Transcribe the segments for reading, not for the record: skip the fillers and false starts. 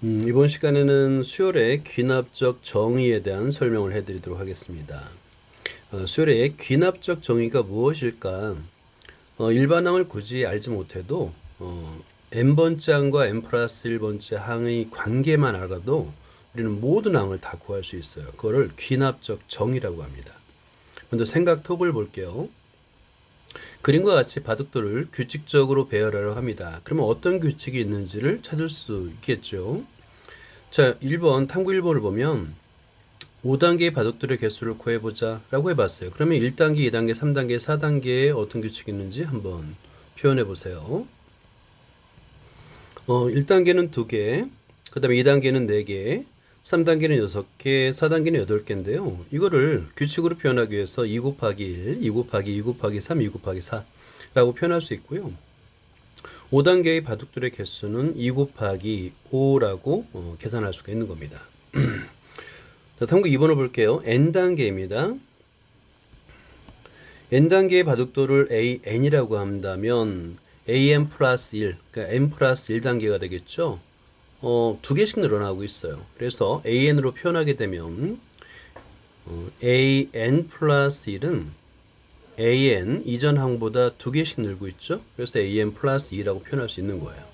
이번 시간에는 수열의 귀납적 정의에 대한 설명을 해드리도록 하겠습니다. 수열의 귀납적 정의가 무엇일까? 일반항을 굳이 알지 못해도 n번째 항과 n 플러스 1번째 항의 관계만 알아도 우리는 모든 항을 다 구할 수 있어요. 그거를 귀납적 정의라고 합니다. 먼저 생각톡을 볼게요. 그림과 같이 바둑돌을 규칙적으로 배열하려 합니다. 그러면 어떤 규칙이 있는지를 찾을 수 있겠죠. 자, 1번 탐구 1번을 보면 5단계의 바둑돌의 개수를 구해보자 라고 해봤어요. 그러면 1단계, 2단계, 3단계, 4단계에 어떤 규칙이 있는지 한번 표현해 보세요. 1단계는 2개, 그 다음에 2단계는 4개, 3단계는 6개, 4단계는 8개인데요. 이거를 규칙으로 표현하기 위해서 2 곱하기 1, 2 곱하기 2 곱하기 3, 2 곱하기 4라고 표현할 수 있고요. 5단계의 바둑돌의 개수는 2 곱하기 5라고 계산할 수가 있는 겁니다. 자, 탐구 2번을 볼게요. n단계입니다. n단계의 바둑돌을 an이라고 한다면 an 플러스 1, 그러니까 n 플러스 1단계가 되겠죠. 2개씩 늘어나고 있어요. 그래서 an으로 표현하게 되면 an 플러스 1은 an 이전 항보다 2개씩 늘고 있죠. 그래서 an 플러스 2라고 표현할 수 있는 거예요.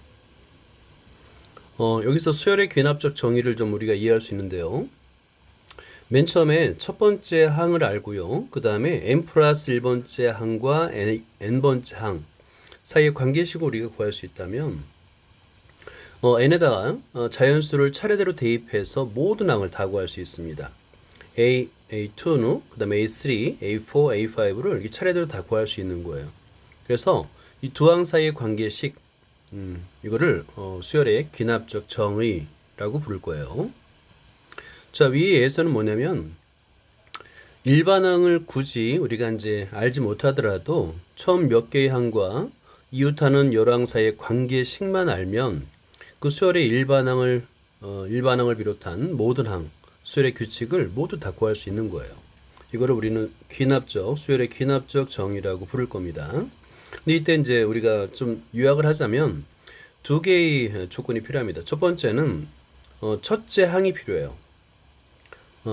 여기서 수열의 귀납적 정의를 좀 우리가 이해할 수 있는데요. 맨 처음에 첫 번째 항을 알고요. 그 다음에 n 플러스 1번째 항과 n번째 항 사이의 관계식을 우리가 구할 수 있다면 n에다가 자연수를 차례대로 대입해서 모든 항을 다 구할 수 있습니다. A2, 그 다음에 A3, A4, A5를 이렇게 차례대로 다 구할 수 있는 거예요. 그래서 이 두 항 사이의 관계식, 이거를 수열의 귀납적 정의라고 부를 거예요. 자, 위의 예서는 뭐냐면 일반항을 굳이 우리가 이제 알지 못하더라도 처음 몇 개의 항과 이웃하는 여러 항 사이의 관계식만 알면 그 수열의 일반항을 비롯한 모든 항, 수열의 규칙을 모두 다 구할 수 있는 거예요. 이거를 우리는 수열의 귀납적 정의라고 부를 겁니다. 근데 이때 이제 우리가 좀 요약을 하자면 2개의 조건이 필요합니다. 첫 번째는 첫째 항이 필요해요.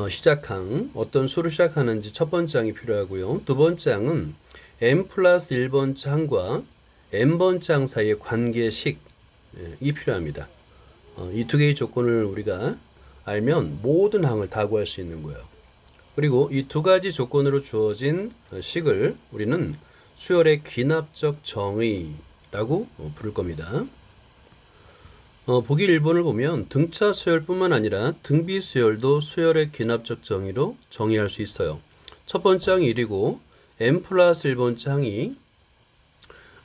시작항, 어떤 수로 시작하는지 첫 번째 항이 필요하고요. 두 번째 항은 n 플러스 1번째 항과 n번째 항 사이의 관계식이 필요합니다. 이 2개의 조건을 우리가 알면 모든 항을 다 구할 수 있는 거예요. 그리고 이 2가지 조건으로 주어진 식을 우리는 수열의 귀납적 정의라고 부를 겁니다. 보기 1번을 보면 등차 수열뿐만 아니라 등비 수열도 수열의 귀납적 정의로 정의할 수 있어요. 첫 번째 항이 1이고 n 플러스 1번째 항이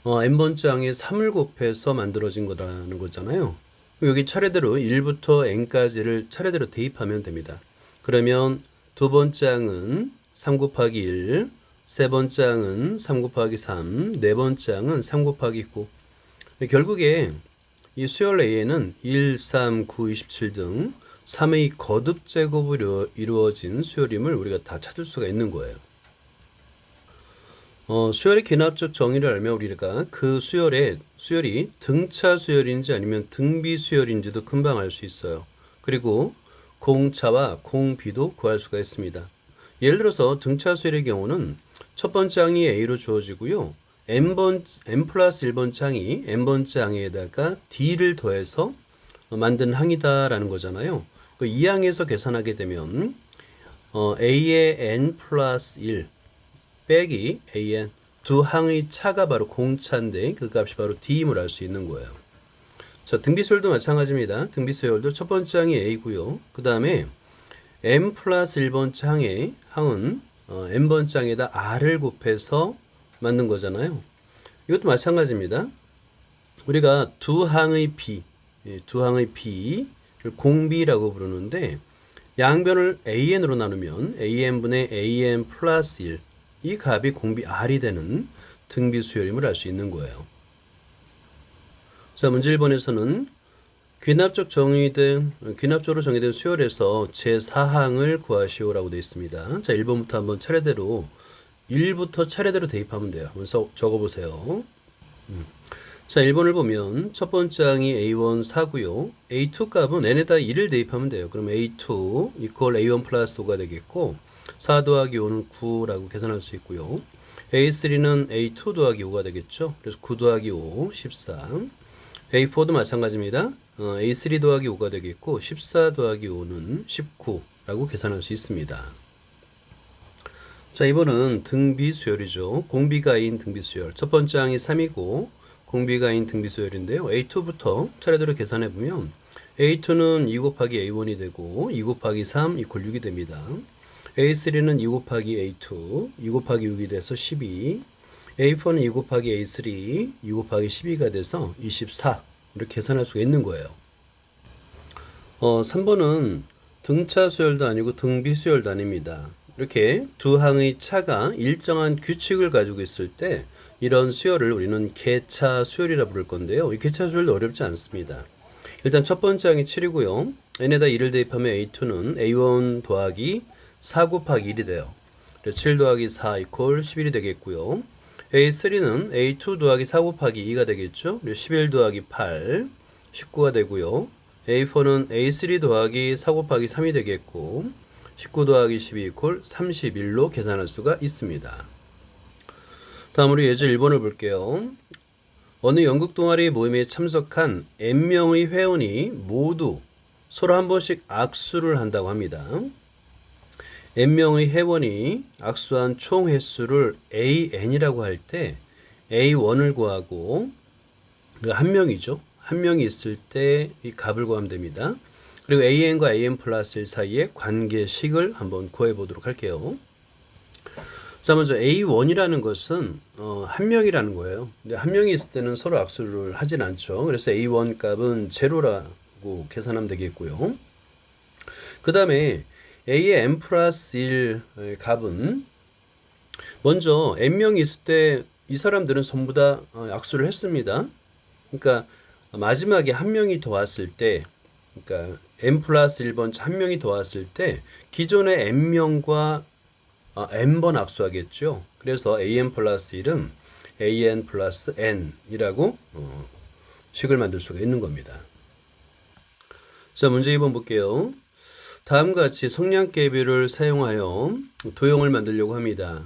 n번째 항에 3을 곱해서 만들어진 거라는 거잖아요. 여기 차례대로 1부터 n까지를 차례대로 대입하면 됩니다. 그러면 두 번째 항은 3 곱하기 1, 세 번째 항은 3 곱하기 3, 네 번째 항은 3 곱하기 9. 결국에 이 수열 A에는 1, 3, 9, 27 등 3의 거듭 제곱으로 이루어진 수열임을 우리가 다 찾을 수가 있는 거예요. 수열의 귀납적 정의를 알면 우리가 그 수열이 등차 수열인지 아니면 등비 수열인지도 금방 알 수 있어요. 그리고 공차와 공비도 구할 수가 있습니다. 예를 들어서 등차 수열의 경우는 첫 번째 항이 A로 주어지고요. n 플러스 1번째 항이 n번째 항에다가 D를 더해서 만든 항이다라는 거잖아요. 이 항에서 계산하게 되면 A의 n 플러스 1 빼기 an 두 항의 차가 바로 공차인데 그 값이 바로 D임을 알 수 있는 거예요. 자, 등비수열도 마찬가지입니다. 등비수열도 첫 번째 항이 A고요. 그 다음에 n 플러스 1번째 항은 n번째 항에다 R을 곱해서 만든 거잖아요. 이것도 마찬가지입니다. 우리가 두 항의 B를 공비라고 부르는데 양변을 AN으로 나누면 AN분의 AN 플러스 1 이 값이 공비 R이 되는 등비 수열임을 알 수 있는 거예요. 자, 문제 1번에서는 귀납적으로 정의된 수열에서 제4항을 구하시오라고 되어 있습니다. 자, 1번부터 한번 차례대로 1부터 차례대로 대입하면 돼요. 한번 적어보세요. 자, 1번을 보면 첫 번째 항이 A1 4고요. A2 값은 n에다 2를 대입하면 돼요. 그럼 A2 이퀄 A1 플러스 5가 되겠고 4 더하기 5는 9라고 계산할 수 있고요. A3는 A2 더하기 5가 되겠죠. 그래서 9 더하기 5, 14. A4도 마찬가지입니다. A3 더하기 5가 되겠고 14 더하기 5는 19라고 계산할 수 있습니다. 자, 이번은 등비수열이죠. 공비가인 등비수열. 첫 번째 항이 3이고 공비가인 등비수열인데요. A2부터 차례대로 계산해 보면 A2는 2 곱하기 A1이 되고 2 곱하기 3 이퀄 6이 됩니다. A3는 2 곱하기 A2, 2 곱하기 6이 돼서 12. A4는 2 곱하기 A3, 2 곱하기 12가 돼서 24. 이렇게 계산할 수가 있는 거예요. 3번은 등차 수열도 아니고 등비 수열도 아닙니다. 이렇게 두 항의 차가 일정한 규칙을 가지고 있을 때 이런 수열을 우리는 개차 수열이라 부를 건데요. 이 개차 수열도 어렵지 않습니다. 일단 첫 번째 항이 7이고요. n에다 2를 대입하면 A2는 A1 더하기 4 곱하기 1이 돼요. 7 더하기 4 이퀄 11이 되겠고요. A3는 A2 더하기 4 곱하기 2가 되겠죠. 11 더하기 8, 19가 되고요. A4는 A3 더하기 4 곱하기 3이 되겠고 19 더하기 12 이퀄 31로 계산할 수가 있습니다. 다음으로 예제 1번을 볼게요. 어느 연극 동아리 모임에 참석한 N명의 회원이 모두 서로 한 번씩 악수를 한다고 합니다. N명의 회원이 악수한 총 횟수를 AN이라고 할 때 A1을 구하고 그 한 명이죠. 한 명이 있을 때 이 값을 구하면 됩니다. 그리고 AN과 AN 플러스 1 사이의 관계식을 한번 구해보도록 할게요. 자, 먼저 A1이라는 것은 한 명이라는 거예요. 근데 한 명이 있을 때는 서로 악수를 하진 않죠. 그래서 A1 값은 제로라고 계산하면 되겠고요. 그 다음에 A의 n 플러스 1 값은 먼저 n명이 있을 때 이 사람들은 전부 다 악수를 했습니다. 그러니까 마지막에 한 명이 더 왔을 때, 그러니까 n 플러스 1번 한 명이 더 왔을 때 기존의 n명과 n번 악수하겠죠. 그래서 an 플러스 1은 an 플러스 n이라고 식을 만들 수가 있는 겁니다. 자, 문제 2번 볼게요. 다음과 같이 성량계비를 사용하여 도형을 만들려고 합니다.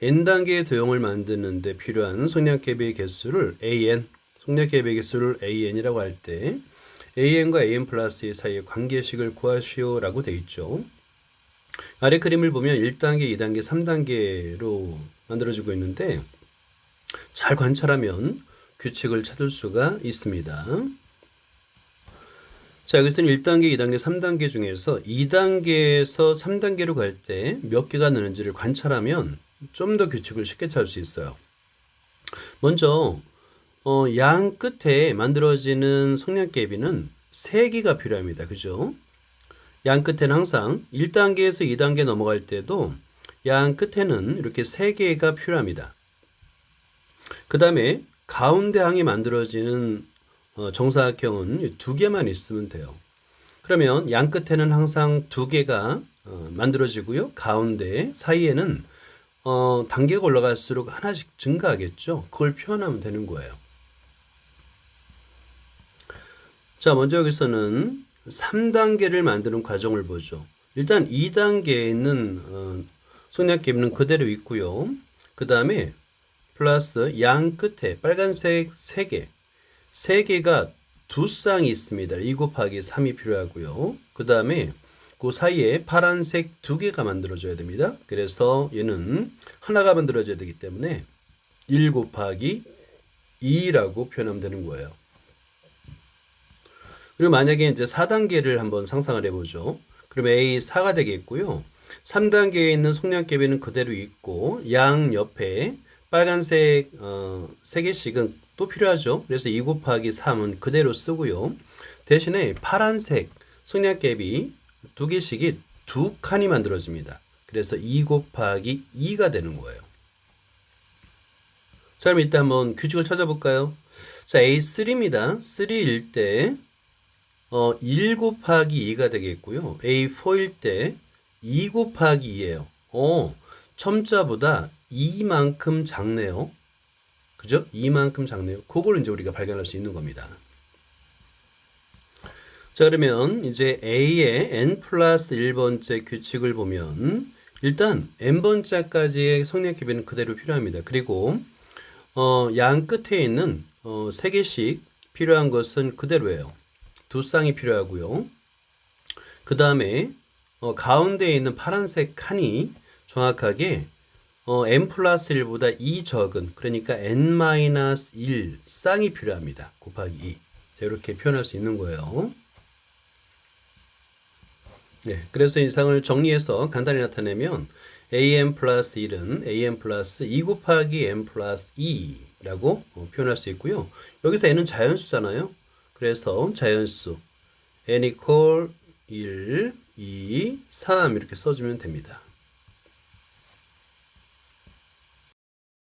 n단계의 도형을 만드는 데 필요한 성량계비의 개수를 an, 성량계비의 개수를 an이라고 할 때 an과 an 플러스 2 사이의 관계식을 구하시오라고 되어 있죠. 아래 그림을 보면 1단계, 2단계, 3단계로 만들어지고 있는데 잘 관찰하면 규칙을 찾을 수가 있습니다. 자, 여기서는 1단계, 2단계, 3단계 중에서 2단계에서 3단계로 갈 때 몇 개가 느는지를 관찰하면 좀 더 규칙을 쉽게 찾을 수 있어요. 먼저 양 끝에 만들어지는 성량계비는 3개가 필요합니다. 그죠? 양 끝에는 항상 1단계에서 2단계 넘어갈 때도 양 끝에는 이렇게 3개가 필요합니다. 그 다음에 가운데 항이 만들어지는 정사각형은 2개만 있으면 돼요. 그러면 양 끝에는 항상 2개가 만들어지고요. 가운데 사이에는 단계가 올라갈수록 하나씩 증가하겠죠. 그걸 표현하면 되는 거예요. 자, 먼저 여기서는 3단계를 만드는 과정을 보죠. 일단 2단계에 있는 성량계비는 그대로 있고요. 그 다음에 플러스 양 끝에 빨간색 3개, 3개가 두 쌍이 있습니다. 2 곱하기 3이 필요하고요. 그 다음에 그 사이에 파란색 2개가 만들어져야 됩니다. 그래서 얘는 하나가 만들어져야 되기 때문에 1 곱하기 2라고 표현하면 되는 거예요. 그리고 만약에 이제 4단계를 한번 상상을 해보죠. 그러면 A4가 되겠고요. 3단계에 있는 성량계비는 그대로 있고 양 옆에 빨간색 3개씩은 또 필요하죠. 그래서 2 곱하기 3은 그대로 쓰고요. 대신에 파란색 성량계비 2개씩이 2칸이 만들어집니다. 그래서 2 곱하기 2가 되는 거예요. 자, 그럼 이따 한번 규칙을 찾아볼까요? 자, A3입니다. 3일 때 1 곱하기 2가 되겠고요. A4일 때 2 곱하기 2예요. 첨자보다 2만큼 작네요. 그죠? 이만큼 작네요. 그걸 이제 우리가 발견할 수 있는 겁니다. 자, 그러면 이제 A의 n 플러스 1번째 규칙을 보면 일단 n번째까지의 성립 기빈은 그대로 필요합니다. 그리고 양 끝에 있는 3개씩 필요한 것은 그대로예요. 두 쌍이 필요하고요. 그 다음에 가운데에 있는 파란색 칸이 정확하게 n 플러스 1보다 2 적은, 그러니까 n 마이너스 1 쌍이 필요합니다. 곱하기 2. 자, 이렇게 표현할 수 있는 거예요. 네, 그래서 이 상을 정리해서 간단히 나타내면 an 플러스 1은 an 플러스 2 곱하기 n 플러스 2라고 표현할 수 있고요. 여기서 n은 자연수잖아요. 그래서 자연수 n 이퀄 1, 2, 3 이렇게 써주면 됩니다.